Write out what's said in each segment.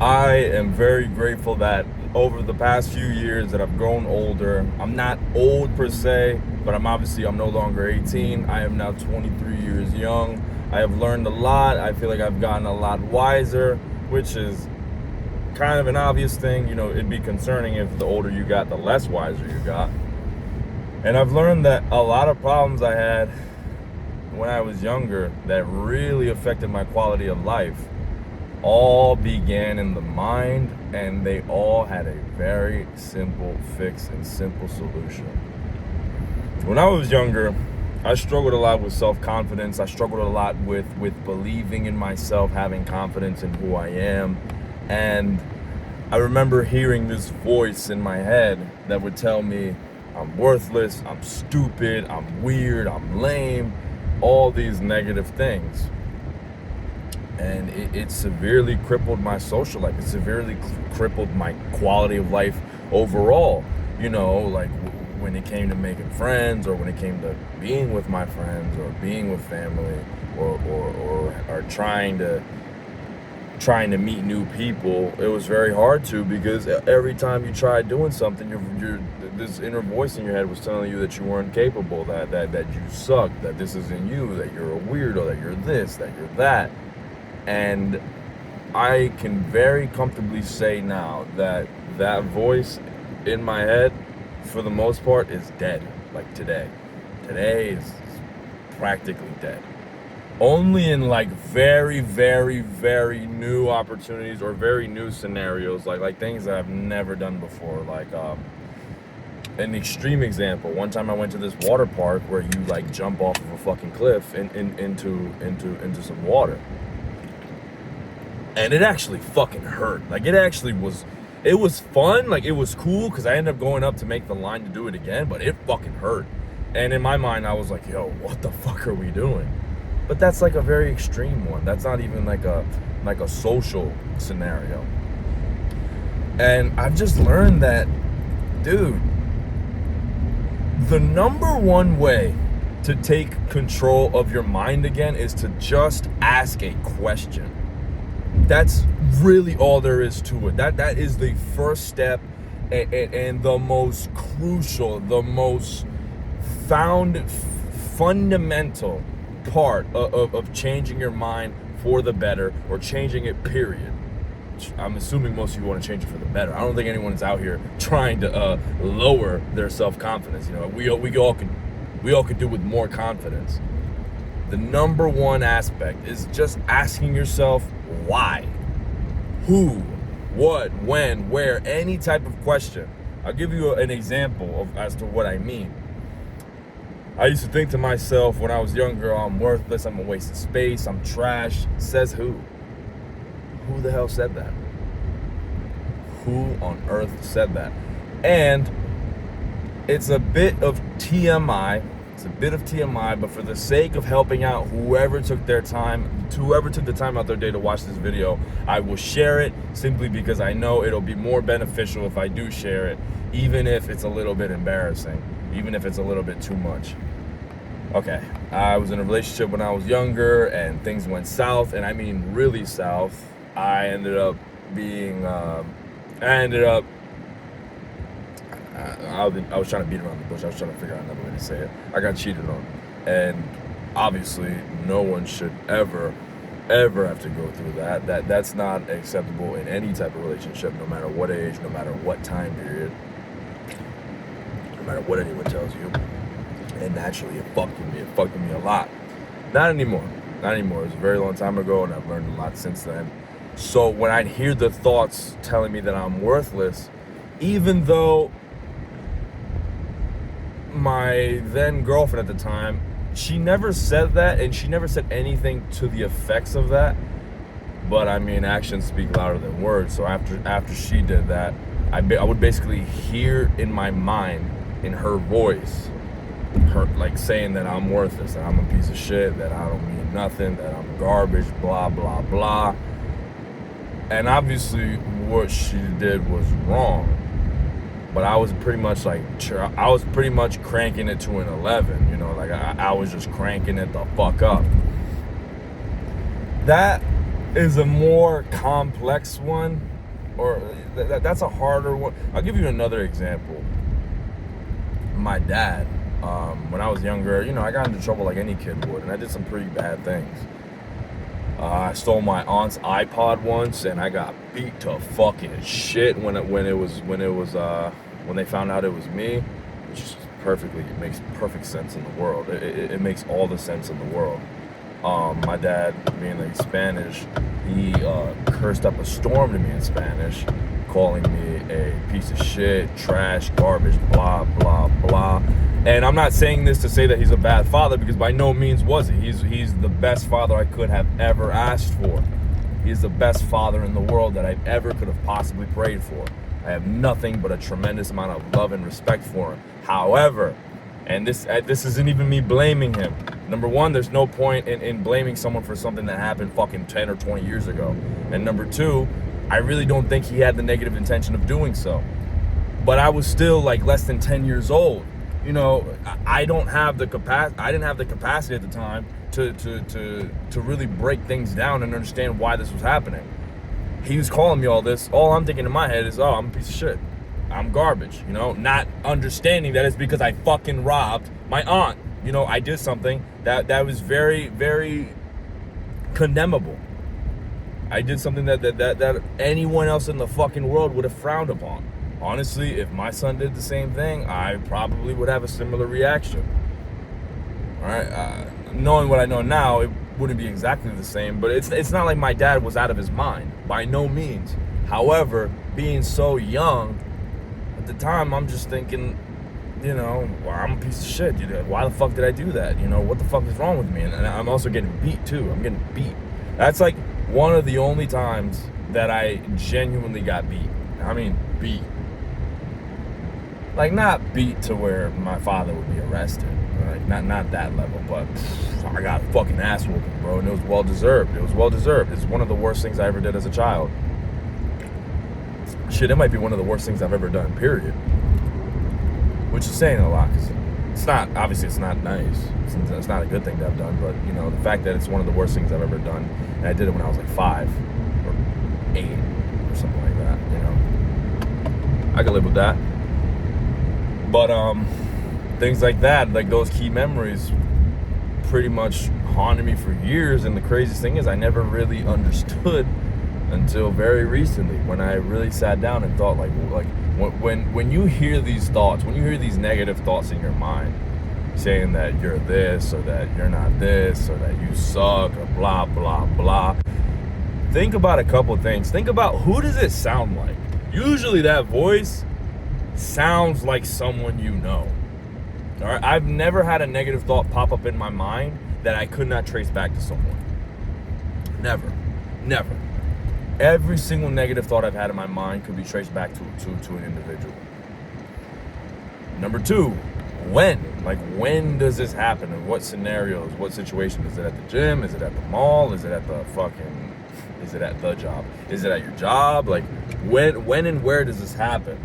I am very grateful that over the past few years that I've grown older. I'm not old per se, but I'm no longer 18. I am now 23 years young. I have learned a lot. I feel like I've gotten a lot wiser, which is kind of an obvious thing. It'd be concerning if the older you got, the less wiser you got. And I've learned that a lot of problems I had when I was younger that really affected my quality of life all began in the mind, and they all had a very simple fix and simple solution. When I was younger, I struggled a lot with self-confidence. I struggled a lot with believing in myself, having confidence in who I am. And I remember hearing this voice in my head that would tell me I'm worthless, I'm stupid, I'm weird, I'm lame, all these negative things. And it severely crippled my social life. It severely crippled my quality of life overall. Like when it came to making friends, or when it came to being with my friends, or being with family, or trying to meet new people. It was very hard because every time you tried doing something, this inner voice in your head was telling you that you weren't capable, that you sucked, that this isn't you, that you're a weirdo, that you're this, that you're that. And I can very comfortably say now that voice in my head, for the most part, is dead. Like today is practically dead. Only in like very, very, very new opportunities or very new scenarios, like things that I've never done before. Like an extreme example. One time I went to this water park where you like jump off of a fucking cliff into some water. And it actually fucking hurt. Like it was fun. Like it was cool because I ended up going up to make the line to do it again, but it fucking hurt. And in my mind, I was like, yo, what the fuck are we doing? But that's like a very extreme one. That's not even like a social scenario. And I've just learned that, dude, the number one way to take control of your mind again is to just ask a question. That's really all there is to it. That is the first step and the most crucial, the most fundamental part of changing your mind for the better, or changing it, period. I'm assuming most of you want to change it for the better. I don't think anyone's out here trying to lower their self-confidence. We all could do with more confidence. The number one aspect is just asking yourself why, who, what, when, where, any type of question. I'll give you an example as to what I mean. I used to think to myself when I was younger, I'm worthless, I'm a waste of space, I'm trash. Says who? Who the hell said that? Who on earth said that? And it's a bit of TMI. But for the sake of helping out whoever took the time out their day to watch this video, I will share it simply because I know it'll be more beneficial if I do share it, even if it's a little bit embarrassing, even if it's a little bit too much. Okay, I was in a relationship when I was younger, and things went south, and I mean really south. I was trying to beat around the bush. I was trying to figure out another way to say it. I got cheated on. And obviously, no one should ever have to go through that. That's not acceptable in any type of relationship, no matter what age, no matter what time period, no matter what anyone tells you. And naturally, it fucked with me. It fucked with me a lot. Not anymore. It was a very long time ago, and I've learned a lot since then. So when I'd hear the thoughts telling me that I'm worthless, even though my then girlfriend at the time, she never said that, and she never said anything to the effects of that. But I mean, actions speak louder than words. So after she did that, I would basically hear in my mind, in her voice, her like saying that I'm worthless, that I'm a piece of shit, that I don't mean nothing, that I'm garbage, blah blah blah. And obviously, what she did was wrong. But I was pretty much cranking it to an 11, like I was just cranking it the fuck up. That is a more complex one, or that's a harder one. I'll give you another example. My dad, when I was younger, I got into trouble like any kid would, and I did some pretty bad things. I stole my aunt's iPod once, and I got beat to fucking shit when they found out it was me, which is it makes perfect sense in the world. It makes all the sense in the world. My dad, being like Spanish, he cursed up a storm to me in Spanish, calling me a piece of shit, trash, garbage, blah, blah, blah. And I'm not saying this to say that he's a bad father, because by no means was he. He's the best father I could have ever asked for. He's the best father in the world that I ever could have possibly prayed for. I have nothing but a tremendous amount of love and respect for him. However, and this isn't even me blaming him. Number one, there's no point in blaming someone for something that happened fucking 10 or 20 years ago. And number two, I really don't think he had the negative intention of doing so. But I was still like less than 10 years old. I didn't have the capacity at the time to really break things down and understand why this was happening. He was calling me all this. All I'm thinking in my head is, oh, I'm a piece of shit. I'm garbage, not understanding that it's because I fucking robbed my aunt. I did something that was very, very condemnable. I did something that anyone else in the fucking world would have frowned upon. Honestly, if my son did the same thing, I probably would have a similar reaction. All right, knowing what I know now, it wouldn't be exactly the same, but it's not like my dad was out of his mind, by no means. However, being so young, at the time, I'm just thinking, well, I'm a piece of shit. Why the fuck did I do that? What the fuck is wrong with me? And I'm also getting beat too. I'm getting beat. That's like one of the only times that I genuinely got beat. I mean, beat. Like, not beat to where my father would be arrested. Like, not that level, but I got a fucking ass whooping, bro, and it was well deserved. It's one of the worst things I ever did as a child. Shit, it might be one of the worst things I've ever done, period. Which is saying a lot, because it's not nice. It's not a good thing to have done, but, the fact that it's one of the worst things I've ever done, and I did it when I was like 5 or 8 or something like that, I could live with that. But, things like that, like those key memories, pretty much haunted me for years, and the craziest thing is I never really understood until very recently, when I really sat down and thought, like when you hear these thoughts, when you hear these negative thoughts in your mind, saying that you're this, or that you're not this, or that you suck, or blah, blah, blah, think about a couple things. Think about, who does it sound like? Usually that voice sounds like someone you know. All right, I've never had a negative thought pop up in my mind that I could not trace back to someone. Never. Every single negative thought I've had in my mind could be traced back to an individual. Number two, when does this happen? In what scenarios? What situation? Is it at the gym? Is it at the mall? Is it at the job? Is it at your job? Like, when and where does this happen?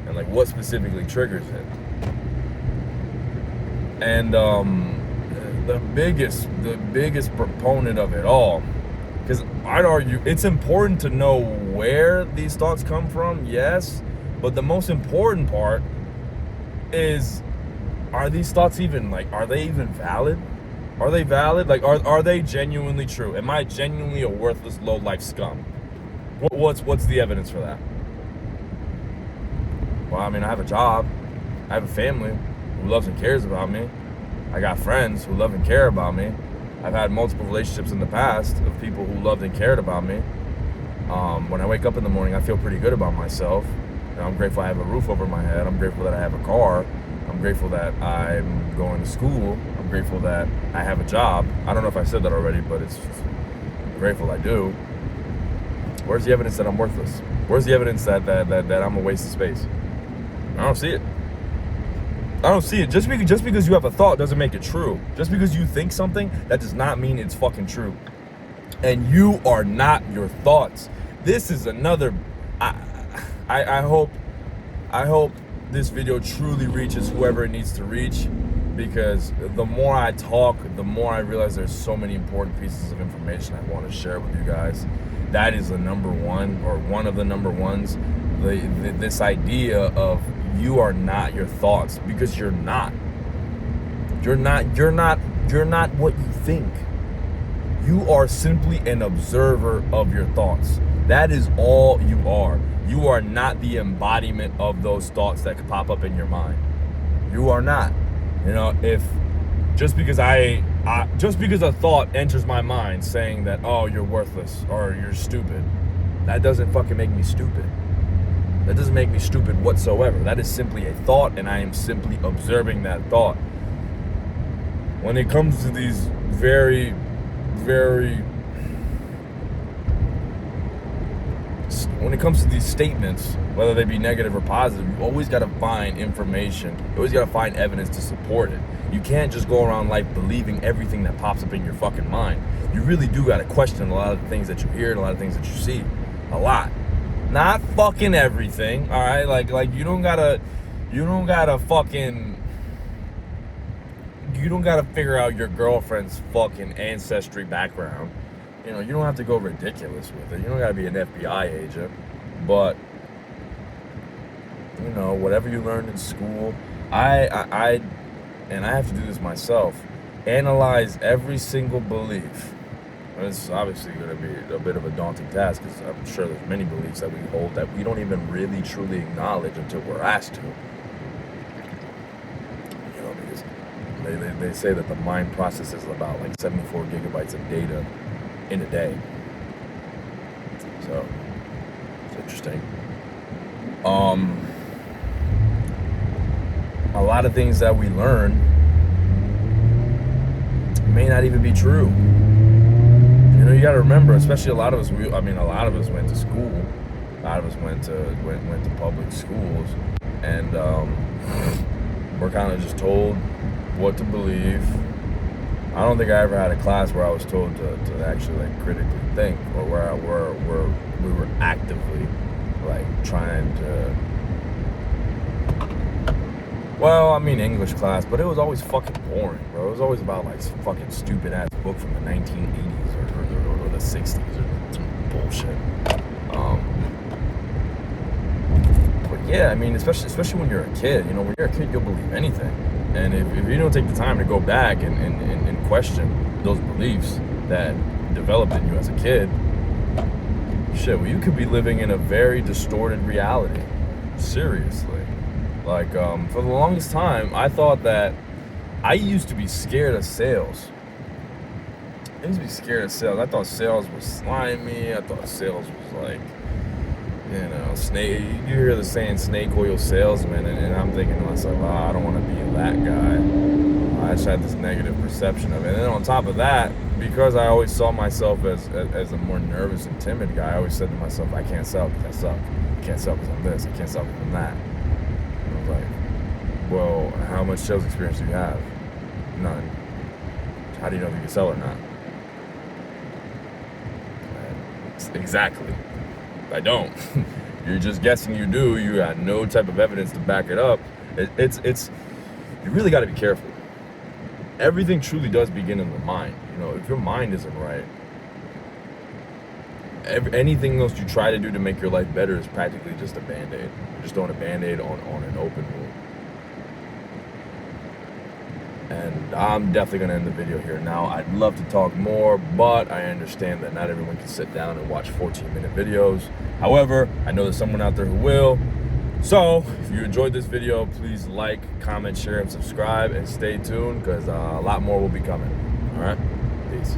And like, what specifically triggers it? And the biggest proponent of it all, because I'd argue it's important to know where these thoughts come from, yes, but the most important part is, are these thoughts even, are they even valid? Are they valid? Like, are they genuinely true? Am I genuinely a worthless, low-life scum? What's the evidence for that? Well, I mean, I have a job. I have a family who loves and cares about me. I got friends who love and care about me. I've had multiple relationships in the past of people who loved and cared about me. When I wake up in the morning, I feel pretty good about myself. I'm grateful I have a roof over my head. I'm grateful that I have a car. I'm grateful that I'm going to school. I'm grateful that I have a job. I don't know if I said that already, but I'm grateful I do. Where's the evidence that I'm worthless? Where's the evidence that I'm a waste of space? I don't see it. I don't see it. Just because you have a thought doesn't make it true. Just because you think something, that does not mean it's fucking true. And you are not your thoughts. This is another. I hope this video truly reaches whoever it needs to reach. because the more I talk, the more I realize there's so many important pieces of information I want to share with you guys. That is the number one, or one of the number ones. This idea of you are not your thoughts, because you're not. You're not what you think. You are simply an observer of your thoughts. That is all you are. You are not the embodiment of those thoughts that could pop up in your mind. You are not. You know, if just because just because a thought enters my mind saying that, oh, you're worthless or you're stupid, that doesn't fucking make me stupid. That doesn't make me stupid whatsoever. That is simply a thought, and I am simply observing that thought. When it comes to these very when it comes to these statements, whether they be negative or positive, you always got to find information. You always got to find evidence to support it. You can't just go around life believing everything that pops up in your fucking mind. You really do got to question a lot of the things that you hear and a lot of things that you see. A lot. Not fucking everything, all right? Like you don't gotta figure out your girlfriend's fucking ancestry background. You know, you don't have to go ridiculous with it. You don't gotta be an FBI agent. But, you know, whatever you learned in school, I have to do this myself, analyze every single belief. It's obviously going to be a bit of a daunting task, because I'm sure there's many beliefs that we hold that we don't even really truly acknowledge until we're asked to. You know, because they say that the mind processes about like 74 gigabytes of data in a day. So it's interesting. A lot of things that we learn may not even be true. You know, you got to remember, especially a lot of us went to school. A lot of us went to public schools, and we're kind of just told what to believe. I don't think I ever had a class where I was told to actually like critically think, or where we were actively like trying to. Well, I mean English class, but it was always fucking boring, bro. It was always about like some fucking stupid ass book from the 1980s or the 60s or some bullshit. But yeah, I mean, especially when you're a kid, you know, when you're a kid, you'll believe anything. And if you don't take the time to go back and question those beliefs that developed in you as a kid, shit, well, you could be living in a very distorted reality. Seriously. Like, for the longest time, I thought that I used to be scared of sales. I used to be scared of sales. I thought sales was slimy. I thought sales was like, you know, snake. You hear the saying snake oil salesman, and I'm thinking to myself, oh, I don't want to be that guy. I just had this negative perception of it. And then on top of that, because I always saw myself as a more nervous and timid guy, I always said to myself, I can't sell because I suck. I can't sell because I'm this. I can't sell because I'm that. Like, well, how much sales experience do you have? None. How do you know if you can sell or not? Exactly. I don't. You're just guessing you do. You got no type of evidence to back it up. It's you really got to be careful. Everything truly does begin in the mind. You know, if your mind isn't right, anything else you try to do to make your life better is practically just a Band-Aid. You're just throwing a Band-Aid on an open wound. And I'm definitely going to end the video here now. I'd love to talk more, but I understand that not everyone can sit down and watch 14-minute videos. However, I know there's someone out there who will. So, if you enjoyed this video, please like, comment, share, and subscribe, and stay tuned, because a lot more will be coming. All right? Peace.